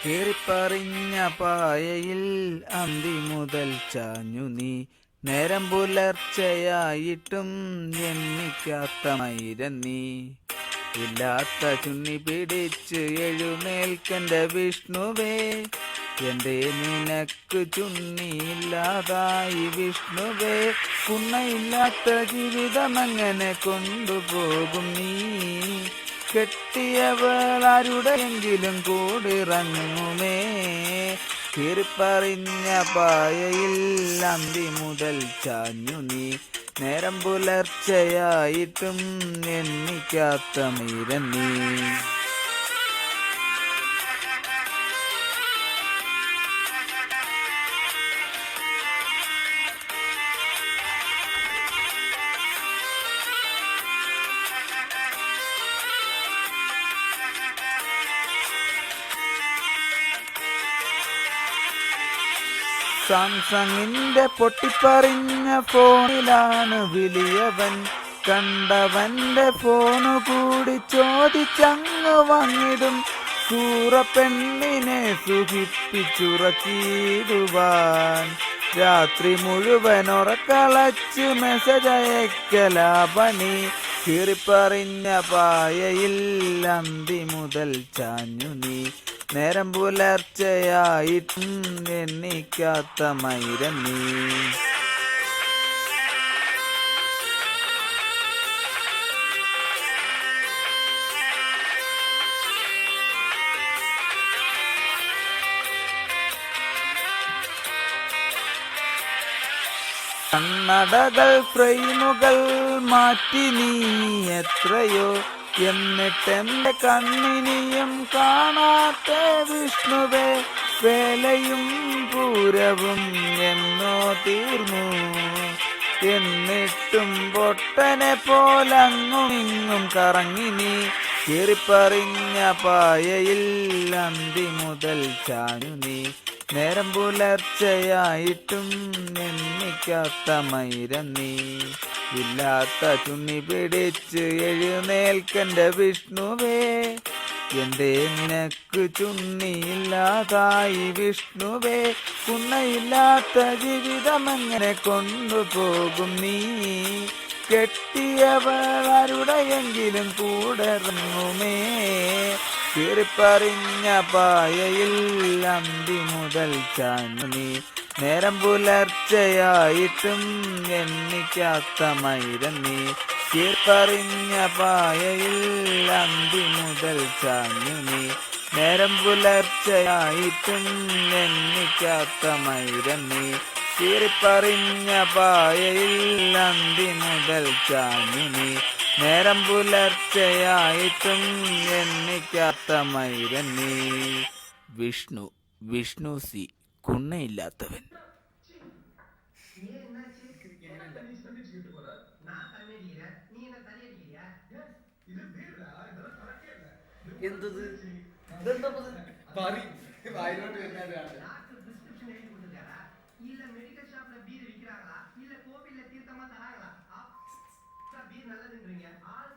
കീറിപ്പറിഞ്ഞ പായയിൽ അന്തി മുതൽ ചാഞ്ഞു നീ. നേരം പുലർച്ചയായിട്ടും ജന്മിക്കാത്ത മൈരൻ നീ. ഇല്ലാത്ത ചുണ്ണി പിടിച്ച് എഴുന്നേൽക്കൻ്റെ വിഷ്ണുവേ. എന്റെ നിനക്ക് ചുണ്ണിയില്ലാതായി വിഷ്ണുവേ. പുണ്ണയില്ലാത്ത ജീവിതമങ്ങനെ കൊണ്ടുപോകും നീ. കെട്ടിയവളാരുടെയെങ്കിലും കൂടിറങ്ങുമേ. കീറിപ്പറിഞ്ഞ പായയിൽ അന്തി മുതൽ ചാഞ്ഞു നീ. നേരം പുലർച്ചയായിട്ടും എണ്ണിക്കാത്ത മൈരൻ നീ. സാംസങ്ങിന്റെ പൊട്ടിപ്പറിഞ്ഞ ഫോണിലാണ് വിളിയവൻ. കണ്ടവന്റെ ഫോണു കൂടി ചോദിച്ചങ്ങ് വാങ്ങിടും. സൂറപ്പെണ്ണിനെ സുഖിപ്പിച്ചുറക്കിയിടുവാൻ രാത്രി മുഴുവൻ ഉറക്കളച്ച് മെസ്സേജ് അയക്കലാ പണി. കീറിപ്പറിഞ്ഞ പായയിൽ അന്തി മുതൽ ചാഞ്ഞു നീ. നേരം പുലർച്ചയായിട്ടും എണ്ണിക്കാത്ത മൈരൻ നീ. കണ്ണടകൾ ഫ്രെയിമുകൾ മാറ്റി നീ എത്രയോ. എന്നിട്ടെന്റെ കണ്ണിനിയും കാണാത്ത വിഷ്ണുവേ. വേലയും പൂരവും എന്നോ തീർന്നു. എന്നിട്ടും പൊട്ടനെ പോലങ്ങും ഇങ്ങും കറങ്ങി നീ. കീറിപ്പറിഞ്ഞ പായയിൽ അന്തി മുതൽ ചാഞ്ഞു നീ. നേരം പുലർച്ചയായിട്ടും എണ്ണിക്കാത്ത മൈരൻ നീ. ഇല്ലാത്ത ചുണ്ണി പിടിച്ച് എഴുന്നേൽക്കൻ്റെ വിഷ്ണുവേ. എന്റെ നിനക്ക് ചുണ്ണിയില്ലാതായി വിഷ്ണുവേ. പുണ്ണയില്ലാത്ത ജീവിതമങ്ങനെ കൊണ്ടുപോകും നീ. കെട്ടിയവളാരുടെയെങ്കിലും കൂടിറങ്ങുമേ. കീറിപ്പറിഞ്ഞ പായയിൽ അന്തി മുതൽ ചാഞ്ഞു നീ. നേരം പുലർച്ചയായിട്ടും എണ്ണിക്കാത്ത മൈരൻ നീ. കീറിപ്പറിഞ്ഞ പായയിൽ അന്തി മുതൽ ചാഞ്ഞു നീ. നേരം പുലർച്ചയായിട്ടും എണ്ണിക്കാത്ത മൈരൻ നീ. കീറിപ്പറിഞ്ഞ പായയിൽ അന്തി മുതൽ ചാഞ്ഞു നീ. നേരം പുലർച്ചയായിട്ടും എണ്ണിക്കാത്ത മൈരൻ നീ. വിഷ്ണു വിഷ്ണു സി കുണ്ണയില്ലാത്തവൻ. എന്തത് இல்ல மெடிக்கல் ஷாப்ல பீர் விக்கிறாங்களா இல்ல கோவில்ல தீர்த்தமா தராங்களா? பீர் நல்லதுன்றீங்க. ஆள்